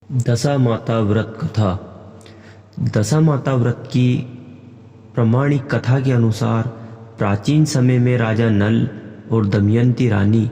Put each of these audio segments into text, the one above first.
दशा माता व्रत कथा। दशा माता व्रत की प्रमाणिक कथा के अनुसार प्राचीन समय में राजा नल और दमयंती रानी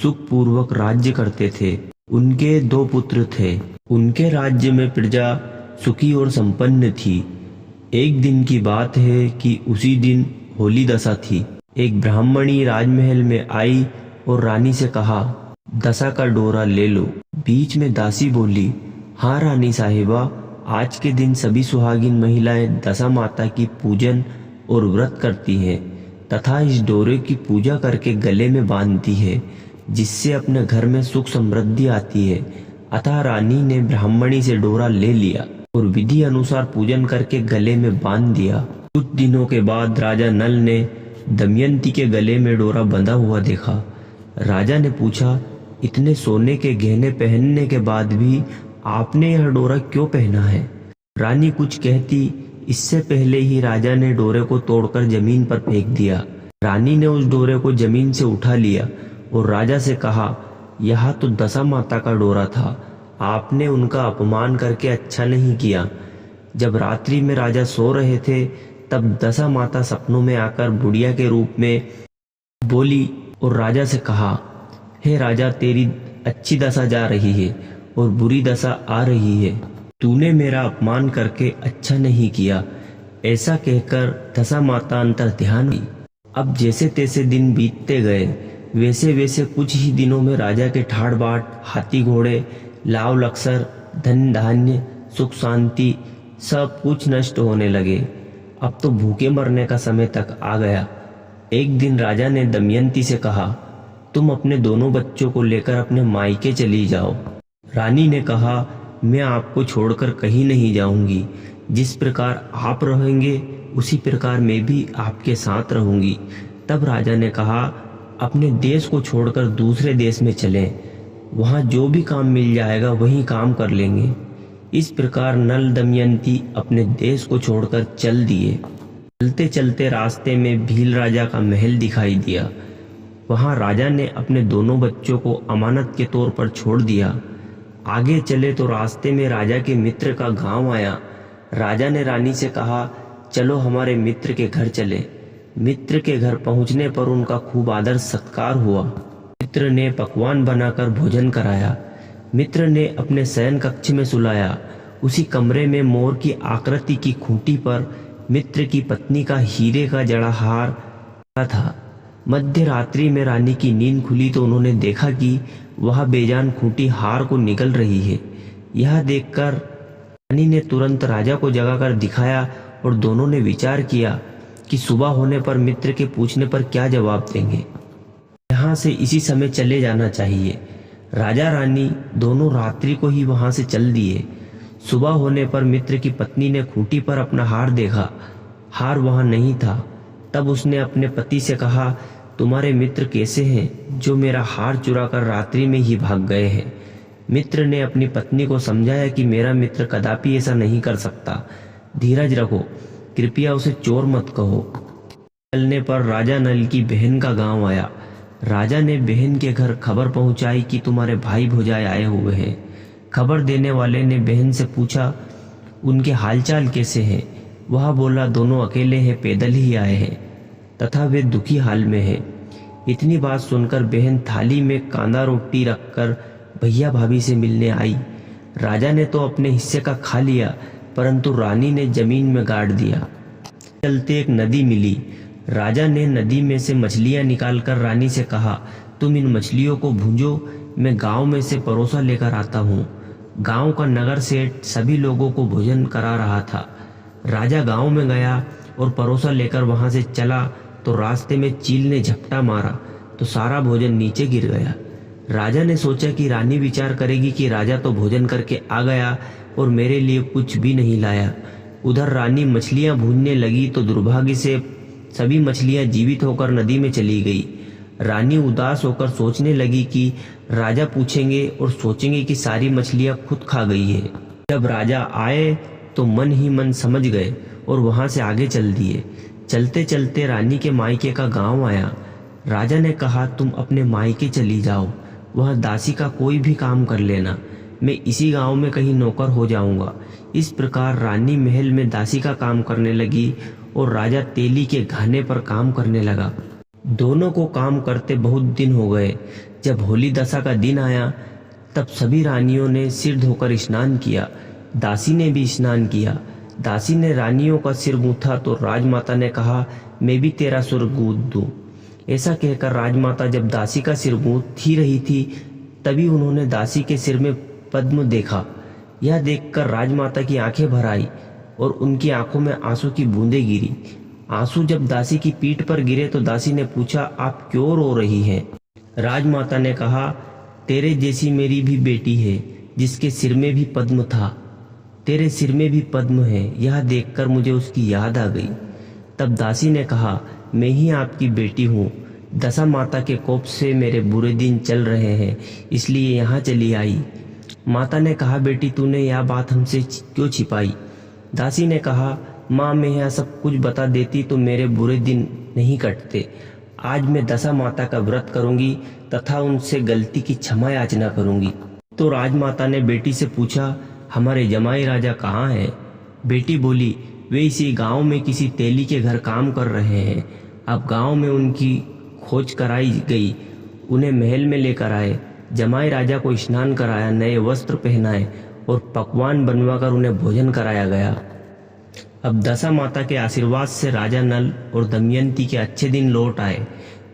सुखपूर्वक राज्य करते थे। उनके 2 पुत्र थे। उनके राज्य में प्रजा सुखी और संपन्न थी। एक दिन की बात है कि उसी दिन होली दशा थी। एक ब्राह्मणी राजमहल में आई और रानी से कहा, दशा का डोरा ले लो। बीच में दासी बोली, हाँ रानी साहिबा, आज के दिन सभी सुहागिन महिलाएं दशा माता की पूजन और व्रत करती हैं तथा इस डोरे की पूजा करके गले में बांधती है, जिससे अपने घर में सुख समृद्धि आती है। अतः रानी ने ब्राह्मणी से डोरा ले लिया और विधि अनुसार पूजन करके गले में बांध दिया। कुछ दिनों के बाद राजा नल ने दमयंती के गले में डोरा बंधा हुआ देखा। राजा ने पूछा, इतने सोने के गहने पहनने के बाद भी आपने यह डोरा क्यों पहना है? रानी कुछ कहती, इससे पहले ही राजा ने डोरे को तोड़कर जमीन पर फेंक दिया। रानी ने उस डोरे को जमीन से उठा लिया और राजा से कहा, यह तो दशा माता का डोरा था, आपने उनका अपमान करके अच्छा नहीं किया। जब रात्रि में राजा सो रहे थे तब दशा माता सपनों में आकर बुढ़िया के रूप में बोली और राजा से कहा, हे राजा, तेरी अच्छी दशा जा रही है और बुरी दशा आ रही है। तूने मेरा अपमान करके अच्छा नहीं किया। ऐसा कहकर दशा माता अंतर ध्यान हुई। अब जैसे तैसे दिन बीतते गए, वैसे वैसे कुछ ही दिनों में राजा के ठाड़ बाट, हाथी घोड़े, लाव लक्सर, धन धान्य, सुख शांति सब कुछ नष्ट होने लगे। अब तो भूखे मरने का समय तक आ गया। एक दिन राजा ने दमयंती से कहा, तुम अपने दोनों बच्चों को लेकर अपने मायके चली जाओ। रानी ने कहा, मैं आपको छोड़कर कहीं नहीं जाऊंगी। जिस प्रकार आप रहेंगे उसी प्रकार मैं भी आपके साथ रहूंगी। तब राजा ने कहा, अपने देश को छोड़कर दूसरे देश में चलें, वहां जो भी काम मिल जाएगा वही काम कर लेंगे। इस प्रकार नल दमयंती अपने देश को छोड़कर चल दिए। चलते चलते रास्ते में भील राजा का महल दिखाई दिया। वहां राजा ने अपने दोनों बच्चों को अमानत के तौर पर छोड़ दिया। आगे चले तो रास्ते में राजा के मित्र का गांव आया। राजा ने रानी से कहा, चलो हमारे मित्र के घर चले। मित्र के घर पहुंचने पर उनका खूब आदर सत्कार हुआ। मित्र ने पकवान बनाकर भोजन कराया। मित्र ने अपने शयन कक्ष में सुलाया। उसी कमरे में मोर की आकृति की खूंटी पर मित्र की पत्नी का हीरे का जड़ा हार था। मध्य रात्रि में रानी की नींद खुली तो उन्होंने देखा कि वह बेजान खूंटी हार को निगल रही है। यह देखकर रानी ने तुरंत राजा को जगाकर दिखाया और दोनों ने विचार किया कि सुबह होने पर मित्र के पूछने पर क्या जवाब देंगे। यहाँ से इसी समय चले जाना चाहिए। राजा रानी दोनों रात्रि को ही वहां से चल दिए। सुबह होने पर मित्र की पत्नी ने खूंटी पर अपना हार देखा। हार वहां नहीं था। तब उसने अपने पति से कहा, तुम्हारे मित्र कैसे हैं जो मेरा हार चुराकर रात्रि में ही भाग गए हैं? मित्र ने अपनी पत्नी को समझाया कि मेरा मित्र कदापि ऐसा नहीं कर सकता। धीरज रखो, कृपया उसे चोर मत कहो। चलने पर राजा नल की बहन का गांव आया। राजा ने बहन के घर खबर पहुंचाई कि तुम्हारे भाई भौजाई आए हुए हैं। खबर देने वाले ने बहन से पूछा, उनके हालचाल कैसे हैं? वह बोला, दोनों अकेले हैं, पैदल ही आए हैं तथा वे दुखी हाल में हैं। इतनी बात सुनकर बहन थाली में कांदा रोटी रखकर भैया भाभी से मिलने आई। राजा ने तो अपने हिस्से का खा लिया, परंतु रानी ने जमीन में गाड़ दिया। चलते एक नदी मिली। राजा ने नदी में से मछलियां निकालकर रानी से कहा, तुम इन मछलियों को भूंजो, मैं गांव में से परोसा लेकर आता हूँ। गांव का नगर सेठ सभी लोगों को भोजन करा रहा था। राजा गांव में गया और परोसा लेकर वहां से चला तो रास्ते में चील ने झपटा मारा तो सारा भोजन नीचे गिर गया। राजा ने सोचा कि रानी विचार करेगी कि राजा तो भोजन करके आ गया और मेरे लिए कुछ भी नहीं लाया। उधर रानी मछलियां भूनने लगी तो दुर्भाग्य से सभी मछलियां जीवित होकर नदी में चली गई। रानी उदास होकर सोचने लगी कि राजा पूछेंगे और सोचेंगे कि सारी मछलियां खुद खा गई है। जब राजा आए तो मन ही मन समझ गए और वहां से आगे चल दिए। चलते चलते रानी के मायके का गांव आया। राजा ने कहा, तुम अपने मायके चली जाओ, वहां दासी का कोई भी काम कर लेना। मैं इसी गांव में कहीं नौकर हो जाऊंगा। इस प्रकार रानी महल में दासी का काम करने लगी और राजा तेली के घाने पर काम करने लगा। दोनों को काम करते बहुत दिन हो गए। जब होली दशा का दिन आया तब सभी रानियों ने सिर धोकर स्नान किया। दासी ने भी स्नान किया। दासी ने रानियों का सिर गूंथा तो राजमाता ने कहा, मैं भी तेरा सिर गूंथ दूं। ऐसा कहकर राजमाता जब दासी का सिर गूंथ ही रही थी तभी उन्होंने दासी के सिर में पद्म देखा। यह देखकर राजमाता की आंखें भर आई और उनकी आंखों में आंसू की बूंदें गिरी। आंसू जब दासी की पीठ पर गिरे तो दासी ने पूछा, आप क्यों रो रही हैं? राजमाता ने कहा, तेरे जैसी मेरी भी बेटी है जिसके सिर में भी पद्म था। तेरे सिर में भी पद्म है। यह देखकर मुझे उसकी याद आ गई। तब दासी ने कहा, मैं ही आपकी बेटी हूँ। दशा माता के कोप से मेरे बुरे दिन चल रहे हैं, इसलिए यहाँ चली आई। माता ने कहा, बेटी तूने यह बात हमसे क्यों छिपाई? दासी ने कहा, माँ मैं यह सब कुछ बता देती तो मेरे बुरे दिन नहीं कटते। आज मैं दशा माता का व्रत करूंगी तथा उनसे गलती की क्षमा याचना करूंगी। तो राजमाता ने बेटी से पूछा, हमारे जमाई राजा कहाँ हैं? बेटी बोली, वे इसी गांव में किसी तेली के घर काम कर रहे हैं। अब गांव में उनकी खोज कराई गई, उन्हें महल में लेकर आए। जमाई राजा को स्नान कराया, नए वस्त्र पहनाए और पकवान बनवाकर उन्हें भोजन कराया गया। अब दशा माता के आशीर्वाद से राजा नल और दमयंती के अच्छे दिन लौट आए।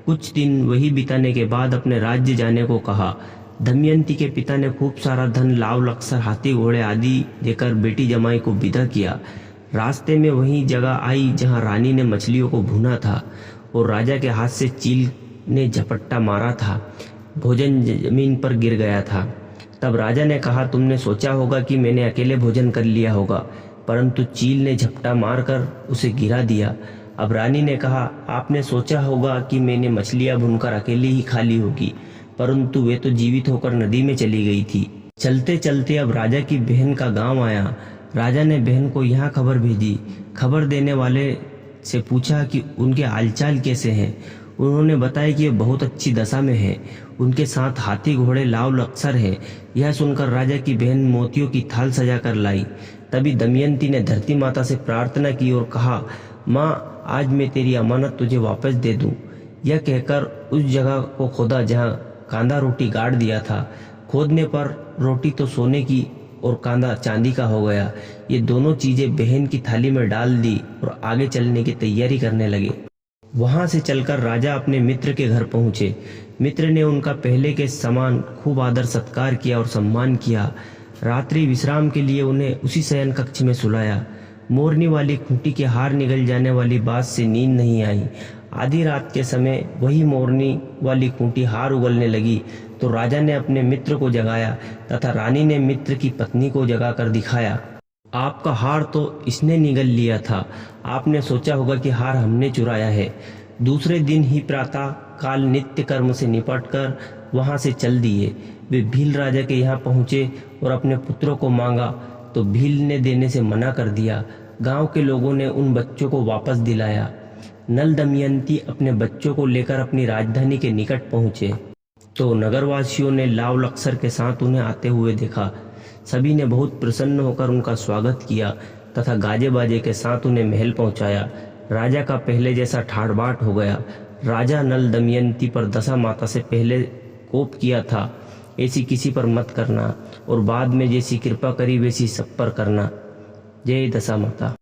कुछ दिन वही बिताने के बाद अपने राज्य जाने को कहा। दमयंती के पिता ने खूब सारा धन, लाव लक्सर, हाथी घोड़े आदि देकर बेटी जमाई को विदा किया। रास्ते में वही जगह आई जहां रानी ने मछलियों को भूना था और राजा के हाथ से चील ने झपट्टा मारा था। भोजन जमीन पर गिर गया था। तब राजा ने कहा, तुमने सोचा होगा कि मैंने अकेले भोजन कर लिया होगा, परंतु चील ने झपटा मारकर उसे गिरा दिया। अब रानी ने कहा, आपने सोचा होगा कि मैंने मछलियां भूनकर अकेले ही खा ली होगी, परंतु वे तो जीवित होकर नदी में चली गई थी। चलते चलते अब राजा की बहन का गांव आया। राजा ने बहन को यहाँ खबर भेजी। खबर देने वाले से पूछा कि उनके हालचाल कैसे हैं। उन्होंने बताया कि वे बहुत अच्छी दशा में हैं। उनके साथ हाथी घोड़े लाव लक्सर है। यह सुनकर राजा की बहन मोतियों की थाल सजा कर लाई। तभी दमयंती ने धरती माता से प्रार्थना की और कहा, माँ आज मैं तेरी अमानत तुझे वापस दे दूं। यह कहकर उस जगह को खोदा जहाँ कांदा रोटी गाड़ दिया था। खोदने पर रोटी तो सोने की और कांदा चांदी का हो गया। ये दोनों चीजें बहन की थाली में डाल दी और आगे चलने की तैयारी करने लगे। वहां से चलकर राजा अपने मित्र के घर पहुंचे। मित्र ने उनका पहले के समान खूब आदर सत्कार किया और सम्मान किया। रात्रि विश्राम के लिए उन्हें उसी शयन कक्ष में सुलाया। मोरनी वाली खूंटी के हार निगल जाने वाली बात से नींद नहीं आई। आधी रात के समय वही मोरनी वाली खूंटी हार उगलने लगी तो राजा ने अपने मित्र को जगाया तथा रानी ने मित्र की पत्नी को जगाकर दिखाया, आपका हार तो इसने निगल लिया था। आपने सोचा होगा कि हार हमने चुराया है। दूसरे दिन ही प्रातः काल नित्य कर्म से निपटकर वहां से चल दिए। वे भील राजा के यहाँ पहुंचे और अपने पुत्रों को मांगा तो भील ने देने से मना कर दिया। गांव के लोगों ने उन बच्चों को वापस दिलाया। नल दमयंती अपने बच्चों को लेकर अपनी राजधानी के निकट पहुंचे तो नगरवासियों ने लाव लक्सर के साथ उन्हें आते हुए देखा। सभी ने बहुत प्रसन्न होकर उनका स्वागत किया तथा गाजे बाजे के साथ उन्हें महल पहुंचाया। राजा का पहले जैसा ठाट बाट हो गया। राजा नल दमयंती पर दशा माता से पहले कोप किया था, ऐसी किसी पर मत करना और बाद में जैसी कृपा करी वैसी सब पर करना। जय दशा माता।